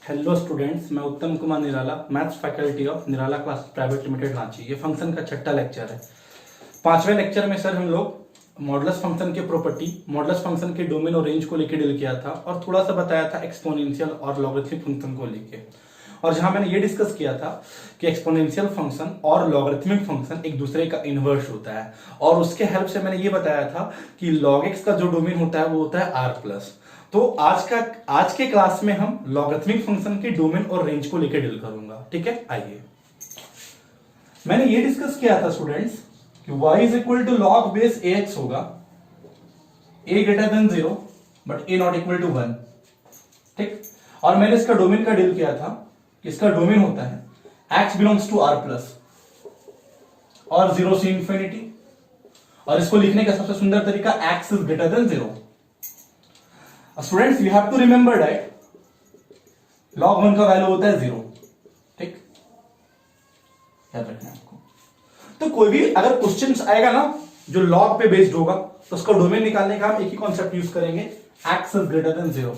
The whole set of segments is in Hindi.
हेलो स्टूडेंट्स, मैं Uttam Kumar Nirala, maths faculty of Nirala class private limited Ranchi. ये फंक्शन का छठा लेक्चर है। पांचवें लेक्चर में सर हम लोग मॉडुलस फंक्शन के प्रॉपर्टी, मॉडुलस फंक्शन के डोमेन और रेंज को लेकर डील किया था और थोड़ा सा बताया था एक्सपोनेंशियल और लॉगरिथमिक फंक्शन को लेके। और जहां मैंने ये डिस्कस किया था कि एक्सपोनेंशियल फंक्शन और लॉगरिथमिक फंक्शन एक दूसरे का इनवर्स होता है, और उसके हेल्प से मैंने ये बताया था कि log x का जो डोमेन होता है वो होता है r प्लस। तो आज के क्लास में हम लॉगरिथमिक फंक्शन के डोमेन और रेंज को लेकर डील करूंगा। ठीक है, आइए। मैंने ये डिस्कस किया था स्टूडेंट्स कि y is equal to log base ax होगा, a greater than 0 but a not equal to 1। ठीक, और मैंने इसका डोमेन का डील किया था, इसका डोमेन होता है x belongs to r plus और 0 से इंफिनिटी, और इसको लिखने का सबसे सुंदर तरीका x is greater than 0। Students, you have to remember that log 1 का वैल्यू होता है 0। ठीक, याद रखना आपको। तो कोई भी अगर क्वेश्चन आएगा ना जो log पे बेस्ड होगा, तो उसका डोमेन निकालने का हम एक ही कॉन्सेप्ट यूज करेंगे, x is greater than 0।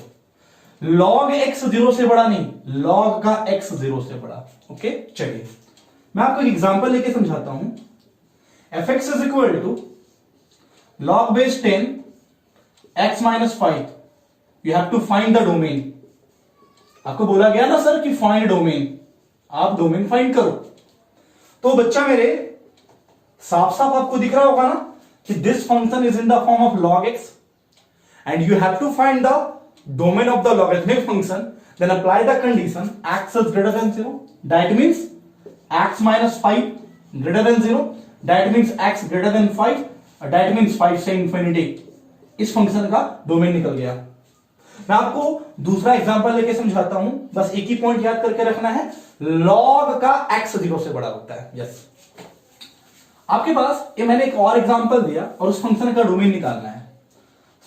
log x 0 से बड़ा नहीं, log का x 0 से बड़ा। ओके, चलिए मैं आपको एक एग्जांपल लेके समझाता हूं। fx is equal to log base 10 x minus 5। You have to find the domain. आपको बोला गया ना सर कि फाइंड डोमेन, आप डोमेन फाइंड करो। तो बच्चा मेरे साफ साफ आपको दिख रहा होगा ना कि this function is in the form of log x and you have to find the domain of the logarithmic function, then apply the condition x is greater than 0, that means x minus 5 greater than 0, that means x greater than 5, that means 5 से इंफिनिटी। इस फंक्शन का डोमेन निकल गया। मैं आपको दूसरा एग्जांपल लेके समझाता हूं, बस एक ही पॉइंट याद करके रखना है, log का x 0 से बड़ा होता है। यस, आपके पास ये मैंने एक और एग्जांपल दिया और उस फंक्शन का डोमेन निकालना है।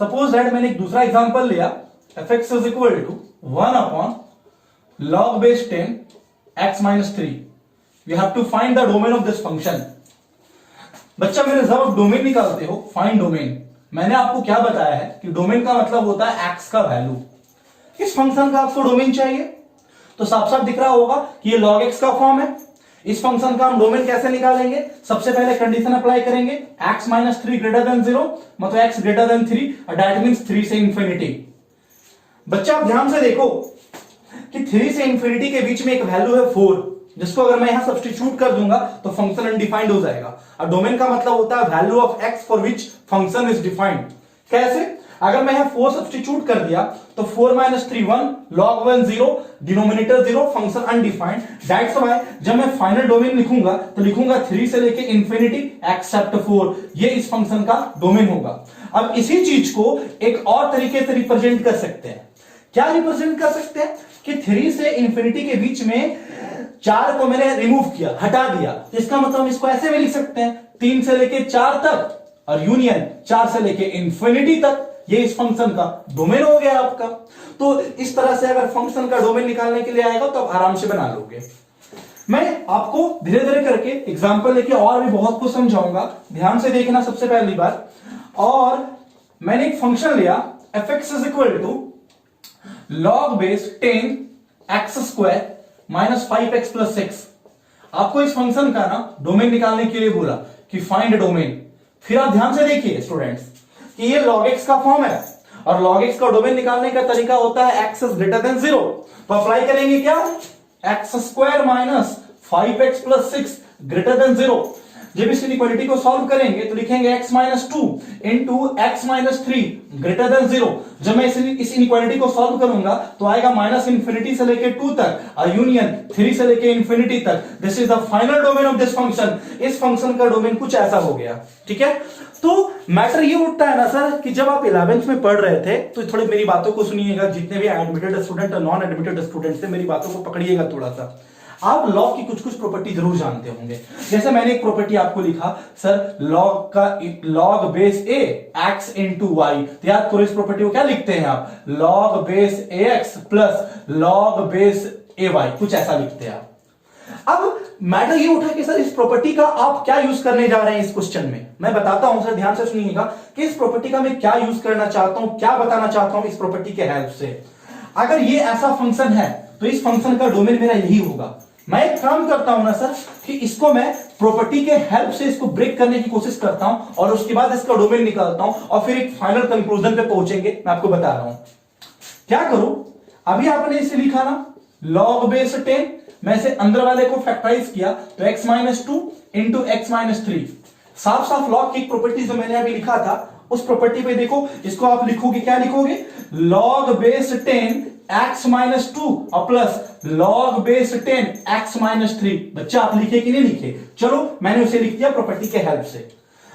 सपोज दैट मैंने एक दूसरा एग्जांपल लिया, fx is equal to 1 upon log base 10 x minus 3. You have to find the domain of this function. बच्चा मेरे जब आप डोमेन निकालते हो, फाइंड डोमेन, मैंने आपको क्या बताया है कि डोमेन का मतलब होता है x का वैल्यू। इस फंक्शन का आपको डोमेन चाहिए, तो साफ साफ दिख रहा होगा कि ये log x का फॉर्म है। इस फंक्शन का हम डोमेन कैसे निकालेंगे? सबसे पहले कंडीशन अप्लाई करेंगे, x माइनस 3 ग्रेटर देन 0, मतलब x greater than 3, that means 3 से इंफिनिटी। बच्चा आप ध्यान से देखो कि 3 से इंफिनिटी के बीच में एक वैल्यू है 4, जिसको अगर मैं यहां सब्स्टिट्यूट कर दूंगा तो फंक्शन अनडिफाइंड हो जाएगा। और डोमेन का मतलब होता है value of x for which function is defined. कैसे? अगर मैं यहां 4 सब्स्टिट्यूट कर दिया तो 4 minus 3 1, log 1 0, denominator 0, function undefined. That's why जब मैं फाइनल डोमेन लिखूंगा तो लिखूंगा 3 से लेके इंफिनिटी एक्सेप्ट 4। ये इस फंक्शन का डोमेन होगा। अब इसी चीज को एक और तरीके से रिप्रेजेंट कर सकते हैं। क्या रिप्रेजेंट कर सकते हैं कि 3 से इंफिनिटी के बीच में 4 को मैंने रिमूव किया, हटा दिया, तो इसका मतलब हम इसको ऐसे भी लिख सकते हैं, 3 से लेके 4 तक और यूनियन 4 से लेके इंफिनिटी तक। ये इस फंक्शन का डोमेन हो गया आपका। तो इस तरह से अगर फंक्शन का डोमेन निकालने के लिए आएगा तो आप आराम से बना लोगे। मैं आपको धीरे धीरे करके एग्जांपल लेके और भी बहुत कुछ समझाऊंगा, ध्यान से देखना सबसे पहली बार। और मैंने एक फंक्शन लिया, fx is equal to log base 10 x square minus 5x plus 6। आपको इस फंक्शन का ना डोमेन निकालने के लिए बोला कि फाइंड डोमेन। फिर आप ध्यान से देखिए स्टूडेंट्स कि ये log x का फॉर्म है और log x का डोमेन निकालने का तरीका होता है x इज ग्रेटर देन 0। तो अप्लाई करेंगे क्या? x square minus 5x plus 6 greater than 0। जब इस इनइक्वालिटी को सॉल्व करेंगे तो लिखेंगे x minus 2 into x minus 3 greater than 0। जब मैं इस इनइक्वालिटी को सॉल्व करूंगा तो आएगा माइनस इंफिनिटी से लेके 2 तक और यूनियन 3 से लेके इंफिनिटी तक। This is the final domain of this function. इस फंक्शन का डोमेन कुछ ऐसा हो गया। ठीक है, तो मैटर ये उठता है ना सर कि जब आप 11th में पढ़ रहे थे तो थोड़ी मेरी बातों को सुनिएगा, जितने भी एडमिटेड स्टूडेंट और नॉन एडमिटेड स्टूडेंट थे मेरी बातों को पकड़िएगा थोड़ा सा। आप लॉग की कुछ कुछ प्रॉपर्टी जरूर जानते होंगे। जैसे मैंने एक प्रॉपर्टी आपको लिखा sir, log base a x into वाई, तो याद करो इस प्रॉपर्टी को क्या लिखते हैं आप? Log base ax plus log base ay, कुछ ऐसा लिखते हैं आप। अब मैटर ये उठा कि सर इस प्रॉपर्टी का आप क्या यूज करने जा रहे हैं इस क्वेश्चन में। मैं बताता हूं सर, ध्यान से सुनिएगा कि इस प्रॉपर्टी का मैं क्या यूज करना चाहता हूं, क्या बताना चाहता हूं इस प्रॉपर्टी के हेल्प से। अगर ये ऐसा फंक्शन है तो इस फंक्शन का डोमेन मेरा यही होगा। मैं एक काम करता हूं ना सर कि इसको मैं प्रॉपर्टी के हेल्प से इसको ब्रेक करने की कोशिश करता हूं और उसके बाद इसका डोमेन निकालता हूं और फिर एक फाइनल कंक्लूजन पे पहुंचेंगे। मैं आपको बता रहा हूं क्या करूं। अभी आपने इसे लिखा ना log बेस 10, मैं इसे अंदर वाले को फैक्टराइज किया तो x minus 2 into x minus 3। साफ साफ log की प्रॉपर्टी जो मैंने अभी लिखा था उस प्रॉपर्टी पे देखो, इसको आप लिखोगे क्या लिखोगे, log बेस 10 x माइनस 2 और plus log base 10 x minus 3। बच्चा आप लिखे कि नहीं लिखे, चलो मैंने उसे लिख दिया प्रॉपर्टी के हेल्प से।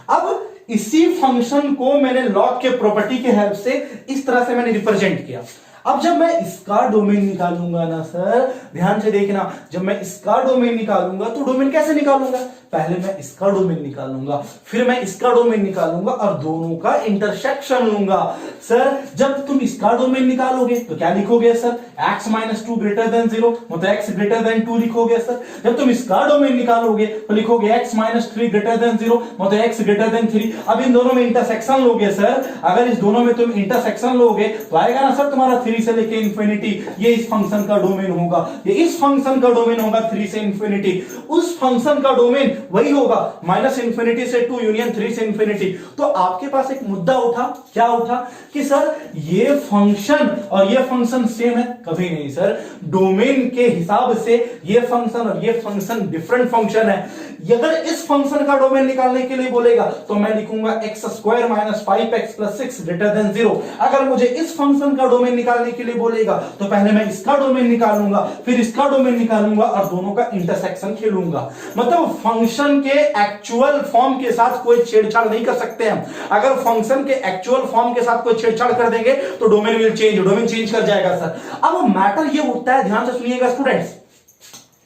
अब इसी फंक्शन को मैंने log के प्रॉपर्टी के हेल्प से इस तरह से मैंने रिप्रेजेंट किया। अब जब मैं इसका डोमेन निकालूंगा ना सर, ध्यान से देखना, जब मैं इसका डोमेन निकालूंगा तो डोमेन कैसे निकालूंगा, पहले मैं इसका डोमेन निकालूंगा, फिर मैं इसका डोमेन निकालूंगा और दोनों का इंटरसेक्शन लूंगा। सर जब तुम इसका डोमेन निकालोगे तो क्या लिखोगे sir, x minus 2 greater than 0, मतलब x ग्रेटर देन 2 लिखोगे सर। जब तुम इसका डोमेन निकालोगे तो लिखोगे x माइनस 3 ग्रेटर देन 0, मतलब x ग्रेटर देन 3। अब इन दोनों में इंटरसेक्शन लोगे सर, अगर इस दोनों में तुम इंटरसेक्शन लोगे तो आएगा ना सर तुम्हारा 3 से लेके इंफिनिटी, ये इस फंक्शन का डोमेन होगा, ये इस फंक्शन का डोमेन होगा 3 से इंफिनिटी। उस फंक्शन का डोमेन वही होगा माइनस इंफिनिटी से 2 यूनियन 3 से इंफिनिटी। तो आपके पास एक मुद्दा उठा, क्या उठा कि सर ये फंक्शन और ये फंक्शन सेम है, कभी नहीं सर। डोमेन के हिसाब से ये फंक्शन और ये फंक्शन डिफरेंट फंक्शन है। अगर इस फंक्शन का डोमेन निकालने के लिए बोलेगा तो मैं लिखूंगा x square minus 5x plus 6 greater than 0। अगर मुझे इस फंक्शन का डोमेन निकालने के लिए बोलेगा तो पहले मैं इसका डोमेन निकालूंगा, फिर इसका डोमेन निकालूंगा और दोनों का इंटरसेक्शन खेलूंगा। मतलब फंक्शन के एक्चुअल फॉर्म के साथ कोई छेड़छाड़ नहीं कर सकते हम। अगर फंक्शन के एक्चुअल फॉर्म के साथ कोई छेड़छाड़ कर देंगे तो domain will change, domain change कर जाएगा सर। अब मैटर ये उठता है, ध्यान से सुनिएगा स्टूडेंट्स,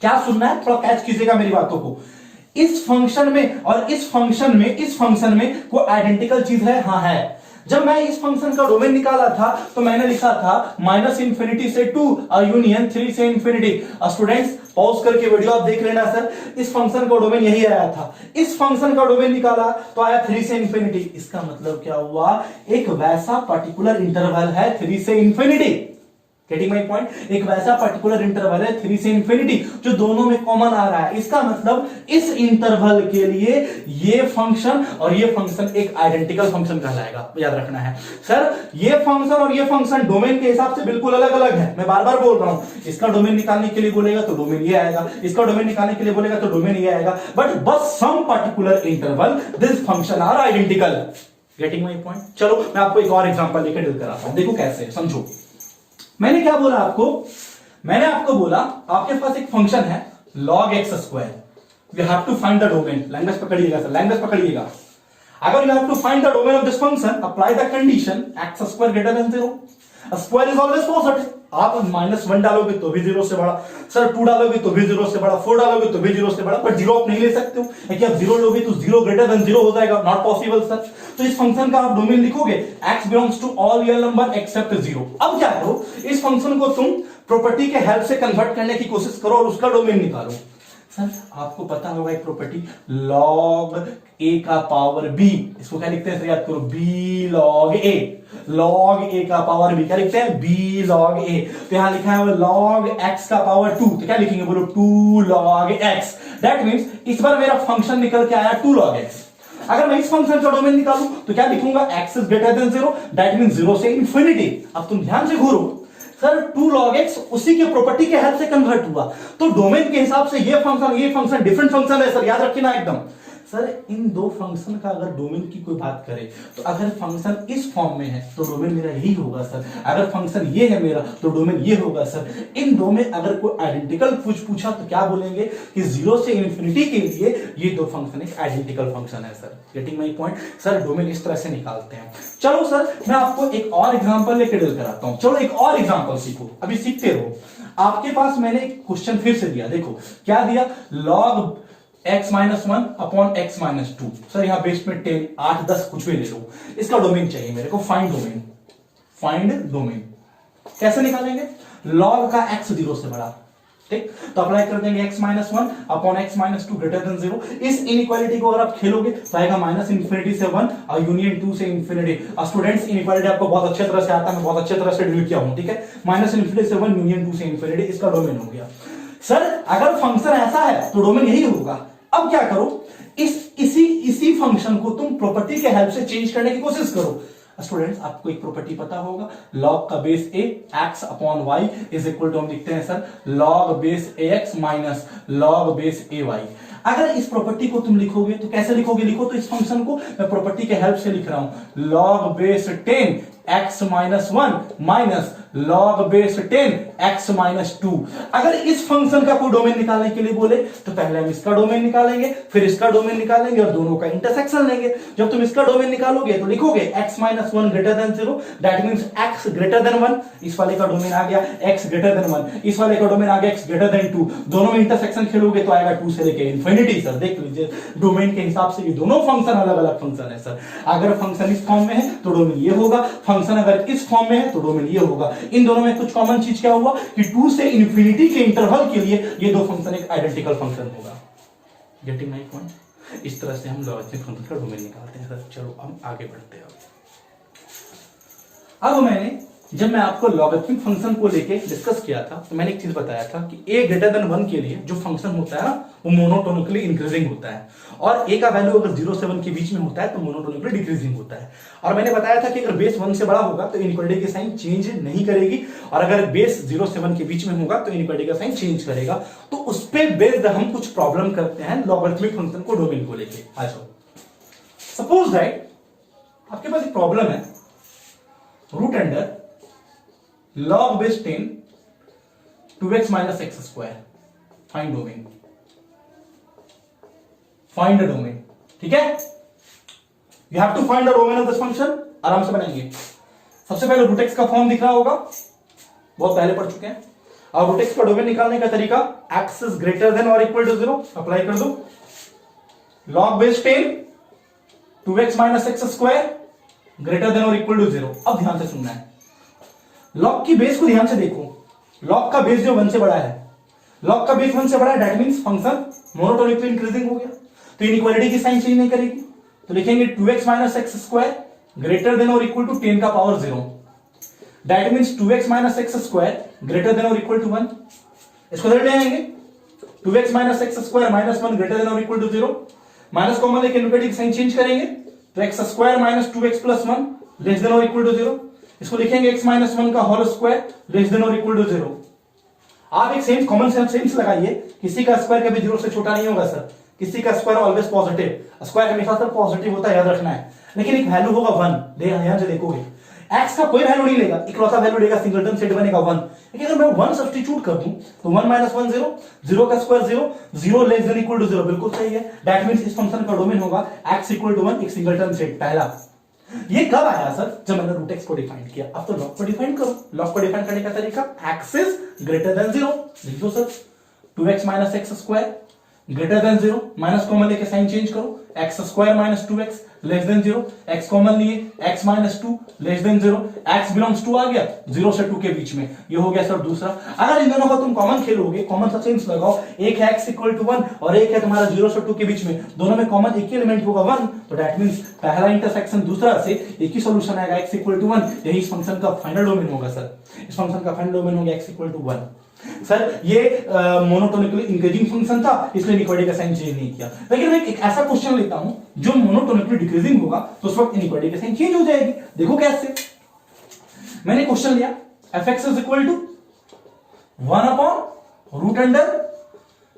क्या सुनना है थोड़ा कैच कीजिएगा मेरी बातों को। इस फंक्शन में और इस फंक्शन में कोई आइडेंटिकल चीज है, हाँ है। जब मैं इस फंक्शन का डोमेन निकाला था तो मैंने लिखा था माइनस इंफिनिटी से 2 यूनियन 3 से इंफिनिटी। स्टूडेंट्स पॉज करके वीडियो आप देख लेना सर, इस फंक्शन का डोमेन यही आया था। इस फंक्शन का डोमेन निकाला तो आया 3 से इंफिनिटी। इसका मतलब क्या हुआ, एक वैसा पर्टिकुलर इंटरवल है 3 से इंफिनिटी। गेटिंग माय पॉइंट, एक वैसा पर्टिकुलर इंटरवल है 3 से इंफिनिटी जो दोनों में कॉमन आ रहा है। इसका मतलब इस इंटरवल के लिए ये फंक्शन और ये फंक्शन एक आइडेंटिकल फंक्शन कहलाएगा, याद रखना है सर। ये फंक्शन और ये फंक्शन डोमेन के हिसाब से बिल्कुल अलग अलग है, मैं बार बार बोल रहा हूं। इसका डोमेन निकालने के लिए बोलेगा तो डोमेन ये आएगा, इसका डोमेन निकालने के लिए बोलेगा तो डोमेन ये आएगा, बट बस some particular interval this function are identical. Getting my point. चलो मैं आपको एक और एग्जांपल लेकर डील कराता हूं, देखो कैसे, समझो। मैंने क्या बोला आपको, मैंने आपको बोला आपके पास एक फंक्शन है log x square, you have to find the domain. Language पकड़िएगा सर, लैंग्वेज पकड़िएगा। अगर you have to find the domain of this function, apply the condition x square greater than 0। Square is always positive. आप -1 डालोगे तो भी 0 से बड़ा, सर 2 डालोगे तो भी 0 से बड़ा, 4 डालोगे तो भी 0 से बड़ा, बट 0 आप नहीं ले सकते हो क्योंकि आप 0 लोगे तो 0 ग्रेटर देन 0 हो जाएगा, नॉट पॉसिबल सर। तो इस फंक्शन का आप डोमेन लिखोगे x belongs to all real number except 0। अब क्या करो, इस फंक्शन को तुम प्रॉपर्टी के हेल्प से कन्वर्ट करने की कोशिश करो और उसका डोमेन निकालो। सर आपको पता होगा एक प्रॉपर्टी log a का पावर b, इसको क्या लिखते हैं सर, याद करो, b log a। log a का पावर b क्या लिखते हैं, b log a। तो यहां लिखा है log x का पावर 2, तो क्या लिखेंगे बोलो, 2 log x। दैट मींस इस बार मेरा फंक्शन निकल के आया 2 log x। अगर मैं इस फंक्शन का डोमेन निकालूं तो क्या लिखूंगा, x is greater than 0, that means 0 से इंफिनिटी। अब तुम ध्यान से घूरो सर, 2 log x उसी के प्रॉपर्टी के हेल्प से कन्वर्ट हुआ, तो डोमेन के हिसाब से ये फंक्शन डिफरेंट फंक्शन है सर, याद रखना एकदम। सर इन दो फंक्शन का अगर डोमेन की कोई बात करें तो अगर फंक्शन इस फॉर्म में है तो डोमेन मेरा यही होगा सर, अगर फंक्शन ये है मेरा तो डोमेन ये होगा सर। इन दो में अगर कोई आइडेंटिकल पूछा तो क्या बोलेंगे कि 0 से इंफिनिटी के लिए ये दो फंक्शन एक आइडेंटिकल फंक्शन है sir. Getting my point sir, domain इस तरह से निकालते हैं। चलो सर मैं आपको एक और एग्जांपल लेकर डील कराता हूं। चलो एक और एग्जांपल सीखो, अभी सीखते रहो। आपके पास मैंने एक क्वेश्चन फिर से दिया, देखो क्या दिया, log x minus 1 upon x minus 2। Sir यहां बेस में 10, 8, 10 कुछ भी ले लो, इसका डोमेन चाहिए मेरे को, फाइंड डोमेन। फाइंड डोमेन कैसे निकालेंगे, log का x 0 से बड़ा, ठीक, तो अप्लाई कर देंगे x minus one upon x minus two greater than zero. इस इनइक्वालिटी को अगर आप खेलोगे तो आएगा माइनस इन्फिनिटी से वन और यूनियन टू से इन्फिनिटी। स्टूडेंट्स इनइक्वालिटी आपको बहुत अच्छे तरह से आता है, मैं बहुत अच्छे तरह से डील किया हूं, ठीक है। माइनस इन्फिनिटी से वन यूनियन टू से इन्फिनिटी, इसका डोमेन हो गया। सर अगर फंक्शन ऐसा है तो डोमेन यही होगा। अब क्या करो, इसी फंक्शन को तुम प्रॉपर्टी के हेल्प से चेंज करने की कोशिश करो। स्टूडेंट्स आपको एक प्रॉपर्टी पता होगा, लॉग का base A X upon Y is equal to हम लिखते हैं sir log base A X minus log base A Y. अगर इस प्रॉपर्टी को तुम लिखोगे तो कैसे लिखोगे, लिखो तो इस फंक्शन को मैं प्रॉपर्टी के हेल्प से लिख रहा हूं, log base 10 x minus one minus log base 10 x minus two. अगर इस फंक्शन का कोई डोमेन निकालने के लिए बोले तो पहले हम इसका डोमेन निकालेंगे, फिर इसका डोमेन निकालेंगे और दोनों का इंटरसेक्शन लेंगे। जब तुम इसका डोमेन निकालोगे तो लिखोगे x minus one greater than zero, that means x greater than one. इस वाले का डोमेन आ गया x ग्रेटर देन वन, इस वाले का डोमेन आ गया x ग्रेटर देन टू। दोनों में इंटरसेक्शन खेलोगे तो आएगा 2 से लेके इन्फिनिटी। सर देख लीजिए डोमेन के हिसाब से ये दोनों फंक्शन अलग अलग फंक्शन है सर। अगर फंक्शन इस फॉर्म में है तो डोमेन ये होगा, फंक्शन अगर इस फॉर्म में है तो डोमेन ये होगा। इन दोनों में कुछ कॉमन चीज क्या हुआ कि 2 से इन्फिनिटी के इंटरवल के लिए ये दो फंक्शन एक आइडेंटिकल फंक्शन होगा। Getting my point? इस तरह से हम लॉगरिथमिक फंक्शन का डोमेन निकालते हैं सर। चलो हम आगे बढ़ते हैं। अब जब मैं आपको लॉगरिथमिक फंक्शन को लेके डिस्कस किया था तो मैंने एक चीज बताया था कि a ग्रेटर देन 1 के लिए जो फंक्शन होता है ना वो मोनोटोनिकली इंक्रीजिंग होता है, और a का वैल्यू अगर 0 से 1 के बीच में होता है तो मोनोटोनिकली डिक्रीजिंग होता है। और मैंने बताया था कि अगर बेस 1 से बड़ा होगा तो इनइक्वालिटी की साइन चेंज नहीं करेगी, और अगर बेस 0 से 1 के बीच में होगा तो इनइक्वालिटी का साइन चेंज करेगा। तो उस पे बेस्ड हम कुछ प्रॉब्लम करते हैं लॉगरिथमिक फंक्शन को डोमेन को लेके। आ जाओ, सपोज दैट आपके पास एक प्रॉब्लम है, root under log base 10 2x minus x square, find domain, find the domain। ठीक है, you have to find the domain of this function। आराम से बनाएंगे। सबसे पहले रूट एक्स का फॉर्म दिख रहा होगा, बहुत पहले पढ़ चुके हैं। और रूट एक्स का डोमेन निकालने का तरीका x is greater than or equal to 0, apply कर दो। log base 10 2x minus x square greater than or equal to 0। अब ध्यान से सुनना है, लॉग की बेस को ध्यान से देखो। लॉग का बेस जो 1 से बड़ा है, लॉग का बेस 1 से बड़ा है, that means function monotonically increasing हो गया, तो इनइक्वालिटी की साइन चेंज नहीं करेगी। तो लिखेंगे 2x minus x square greater then और इक्वल टू 10 का power 0, that means 2x minus x square greater then और इक्वल टू 1। इसको इधर ले आएंगे, 2x minus x square minus 1 greater than और इक्वल टू 0, माइनस कॉमन लेके इनइक्वालिटी की साइन चेंज करेंगे तो x square minus 2x plus 1 less than और इक्वल टू 0। इसको लिखेंगे x माइनस 1 का होल स्क्वायर लेस देन और इक्वल टू 0। आप एक सेम कॉमन सेंस लगाइए, किसी का स्क्वायर कभी 0 से छोटा नहीं होगा सर, किसी का स्क्वायर ऑलवेज पॉजिटिव, स्क्वायर हमेशा सर पॉजिटिव होता है, याद रखना है। लेकिन एक वैल्यू होगा 1, ध्यान से देखोगे x का कोई वैल्यू नहीं लेगा, इकलौता वैल्यू लेगा, सिंगलटन सेट बनेगा 1। लेकिन अगर मैं 1 सब्स्टिट्यूट कर दूं तो 1 माइनस 1 0, 0 का square 0, 0 less than equal to 0, बिल्कुल सही है। दैट मींस इस फंक्शन का डोमेन होगा x इक्वल टू 1, एक सिंगलटन सेट। पहला ये कब आया सर, जब मैंने रूट एक्स को डिफाइन किया। अब तो लॉग को डिफाइन करो। लॉग को डिफाइन करने का तरीका x इज ग्रेटर देन 0, लिख दो sir 2x minus x square greater than 0, minus common लेके साइन चेंज करो, x square minus 2x less than 0, x common लिए x minus 2 less than 0, x belongs to आ गया 0 से 2 के बीच में, ये हो गया सर दूसरा। अगर इन दोनों को तुम कॉमन खेलोगे, कॉमन सा सेंस लगाओ, एक है x इक्वल टू 1 और एक है तुम्हारा 0 से 2 के बीच में, दोनों में कॉमन एक ही एलिमेंट होगा 1, तो दैट मींस पहला इंटरसेक्शन दूसरा से एक ही सॉल्यूशन आएगा x इक्वल टू 1। यही इस फंक्शन का फाइनल डोमेन होगा सर, इस फंक्शन का फाइनल डोमेन होगा x इक्वल टू 1। सर ये मोनोटोनिकली इंक्रीजिंग फंक्शन था, इसलिए इनइक्वालिटी का साइन चेंज नहीं किया। लेकिन मैं एक ऐसा क्वेश्चन लेता हूं जो मोनोटोनिकली डिक्रीजिंग होगा तो उस वक्त इनइक्वालिटी का साइन चेंज हो जाएगी। देखो कैसे, मैंने क्वेश्चन लिया fx is equal to 1 upon root under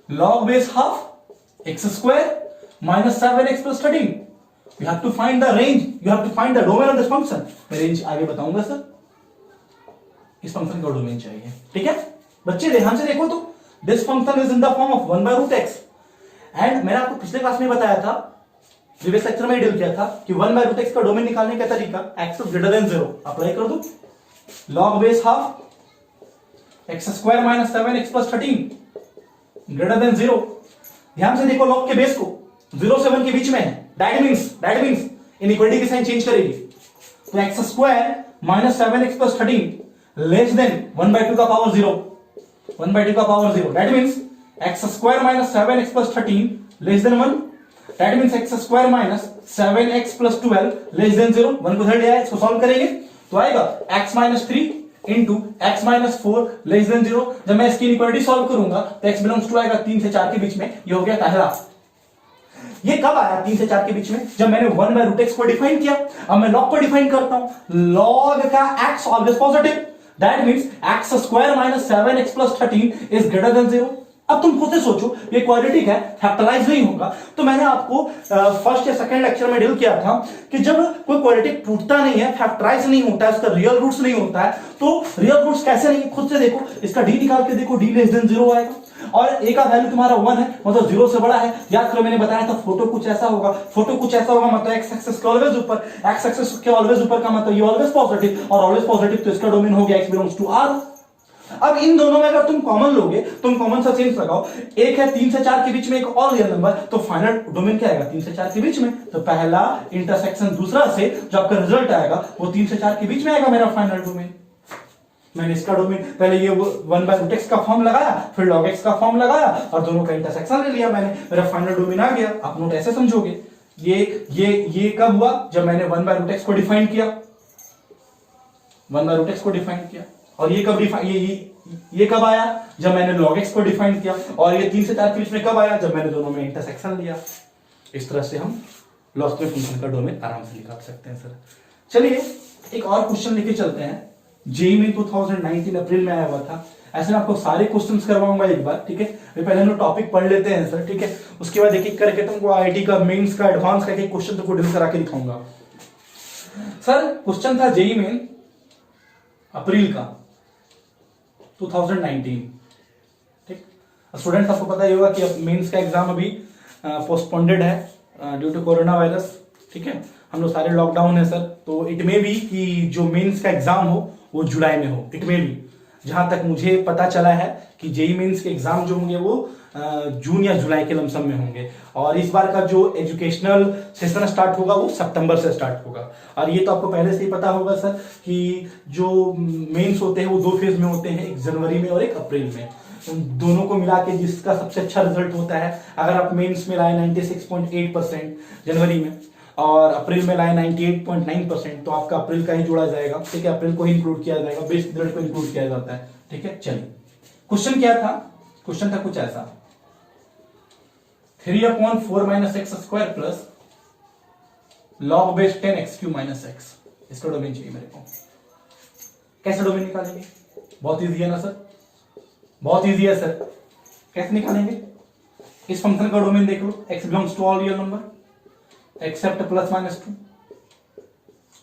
log base half x square minus 7x plus 13। You have to find the range, you have to find the domain of this function. मैं रेंज आगे बताऊंगा सर, इस फंक्शन का डोमेन चाहिए। ठीक है बच्चे, ध्यान से देखो तो this function is in the form of 1 by root X, and मैंने आपको पिछले क्लास में बताया था, प्रीवियस लेक्चर में डील किया था कि 1 बाय रूट एक्स का डोमेन निकालने का तरीका x is greater than 0, apply कर दो log base half x square minus 7x plus 13 greater than 0। ध्यान से देखो, log के बेस को 0 से 1 के बीच में है, दैट मींस इनइक्वालिटी की साइन चेंज करेगी, तो x square minus 7x plus 13 less than 1 by 2 का पावर 0। 1/2 का power 0, that means X square minus 7x plus 13 less than 1, that means X square minus 7x plus 12 less than 0। 1 को इधर ले आए, इसको सॉल्व करेंगे तो आएगा x minus 3 into x minus 4 less than 0। जब मैं इसकी इनइक्वालिटी सॉल्व करूंगा तो x बिलोंग्स टू आएगा 3 से 4 के बीच में, ये हो गया पहला। ये कब आया 3 से 4 के बीच में? जब मैंने 1/√x को डिफाइन किया। अब मैं log को डिफाइन करता हूं, log का x always positive, that means x square minus 7x plus 13 is greater than 0। अब तुम खुद से सोचो, ये क्वाड्रेटिक है, फैक्टराइज नहीं होगा। तो मैंने आपको फर्स्ट या सेकंड लेक्चर में डील किया था कि जब कोई क्वाड्रेटिक टूटता नहीं है, फैक्टराइज नहीं होता है, उसका रियल रूट्स नहीं होता है, तो रियल रूट्स कैसे नहीं है खुद से देखो। इसका d निकाल के देखो, d लेस देन 0 आएगा और a का वैल्यू तुम्हारा 1 है, मतलब 0 से बड़ा है। याद करो मैंने बताया था फोटो कुछ ऐसा होगा, फोटो कुछ ऐसा होगा मतलब x एक्सिस के ऑलवेज ऊपर, x एक्सिस के ऑलवेज ऊपर का मतलब ये ऑलवेज पॉजिटिव, और ऑलवेज पॉजिटिव तो इसका डोमेन हो गया x बिलोंग्स टू r। अब इन दोनों में अगर तुम कॉमन लोगे, तुम कॉमन सा सेंस लगाओ, एक है 3 से 4 के बीच में, एक और रियल नंबर, तो फाइनल डोमेन क्या आएगा 3 से 4 के बीच में। तो पहला इंटरसेक्शन दूसरा से जो आपका रिजल्ट आएगा वो 3 से 4 के बीच में आएगा मेरा फाइनल डोमेन। मैंने इसका डोमेन पहले ये 1/√x का फॉर्म लगाया, फिर log x का फॉर्म लगाया और दोनों का इंटरसेक्शन ले लिया मैंने, मेरा फाइनल डोमेन आ गया। आप नोट ऐसे समझोगे। ये कब हुआ? जब मैंने 1/√x को डिफाइन किया, 1/√x को डिफाइन किया। और ये कब ये कब आया? जब मैंने log x को डिफाइन किया। और ये 3 से 4 के बीच में कब आया? जब मैंने दोनों में इंटरसेक्शन लिया। इस तरह से हम लॉसलेस फंक्शन का डोमेन आराम से निकाल सकते हैं सर। चलिए एक और क्वेश्चन लेके चलते हैं। जेईई में 2019 अप्रैल में आया हुआ था। ऐसे मैं आपको सारे क्वेश्चंस करवाऊंगा एक बार, ठीक है। पहले हम टॉपिक पढ़ लेते हैं सर, ठीक है। उसके बाद एक एक करके तुमको आईआईटी का, मेंस का, एडवांस का एक क्वेश्चन तुमको डील करा के दिखाऊंगा। सर क्वेश्चन था जेईई में अप्रैल का 2019, ठीक। स्टूडेंट्स आपको पता ही होगा कि अब मेंस का एग्जाम अभी पोस्टपोन्डेड है ड्यू टू कोरोना वायरस, ठीक है। हम लोग सारे लॉकडाउन है सर, तो इट मे बी कि जो मेंस का एग्जाम हो वो जुलाई में हो, इट मे बी। जहां तक मुझे पता चला है कि जेईई मेंस के एग्जाम जो होंगे वो जून या जुलाई के लमसम में होंगे। और इस बार का जो एजुकेशनल सेशन स्टार्ट होगा वो सितंबर से स्टार्ट होगा। और ये तो आपको पहले से ही पता होगा सर कि जो मेंस होते हैं वो 2 फेज में होते हैं, एक जनवरी में और एक अप्रैल में। दोनों को मिला के जिसका सबसे अच्छा रिजल्ट होता है, अगर आप मेंस में लाए 96.8% जनवरी में और अप्रैल में लाए 98.9%, तो आपका अप्रैल का ही जोड़ा जाएगा, ठीक है। अप्रैल को ही इंक्लूड किया जाएगा, बेस्ट रिजल्ट को इंक्लूड किया जाता है, ठीक है। चलिए क्वेश्चन क्या था? क्वेश्चन था कुछ ऐसा, 3/4 minus x square plus log base 10x³ minus x, इसका डोमेन चाहिए मेरे को। कैसे डोमेन निकालेंगे? बहुत इजी है ना सर, बहुत इजी है सर। कैसे निकालेंगे? इस फंक्शन का डोमेन देख लो, x belongs to all real number except plus minus 2,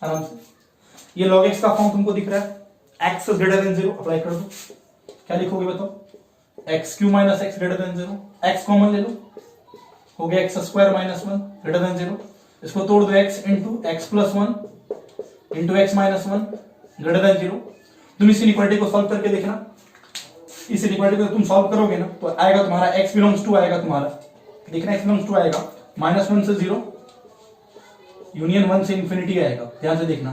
आराम से। ये log x का फॉर्म तुमको दिख रहा है, x ग्रेटर देन 0 अप्लाई कर दो। क्या लिखोगे बताओ? x³ minus x greater than 0, x common ले लो, हो गया x square minus 1 greater than 0। इसको तोड़ दो, x into x plus 1 into x minus 1 greater than 0। तुम इस इनइक्वालिटी को सॉल्व करके देखना। इस इनइक्वालिटी को तुम सॉल्व करोगे ना तो आएगा तुम्हारा x बिलोंग्स टू आएगा तुम्हारा, देखना x बिलोंग्स टू आएगा -1 से 0 यूनियन 1 से इंफिनिटी आएगा, ध्यान से देखना,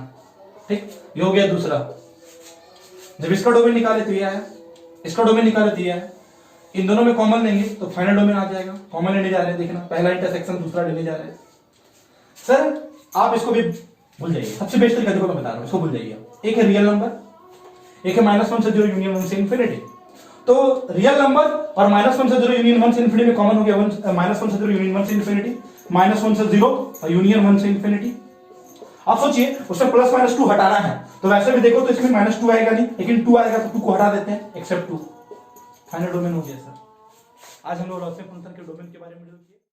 ठीक। ये हो गया दूसरा। जब इसका डोमेन निकाले तो ये आया, इसका डोमेन निकाले तो ये आया। इन दोनों में कॉमन लेंगे तो फाइनल डोमेन आ जाएगा। कॉमन लेने जा रहे हैं, देखना पहला इंटरसेक्शन दूसरा लेने जा रहे हैं। सर आप इसको भी भूल जाइए, सबसे बेस्ट तरीका देखो मैं बता रहा हूं, इसको भूल जाइए। एक है रियल नंबर, एक है -1 से 0 यूनियन 1 से इंफिनिटी। तो रियल नंबर और -1 से 0 यूनियन 1 से इंफिनिटी में कॉमन हो गया -1 से 0 यूनियन 1 से इंफिनिटी, -1 से 0 और यूनियन 1 से इंफिनिटी। आप सोचिए उसमें प्लस माइनस 2 हटाना है, तो वैसे भी देखो तो इसमें -2 आएगा नहीं, लेकिन 2 आएगा तो 2 को हटा देते हैं, एक्सेप्ट 2। फाइनल डोमेन हो गया सर। आज हम लोग लॉसलेस फंक्शन के डोमेन के बारे में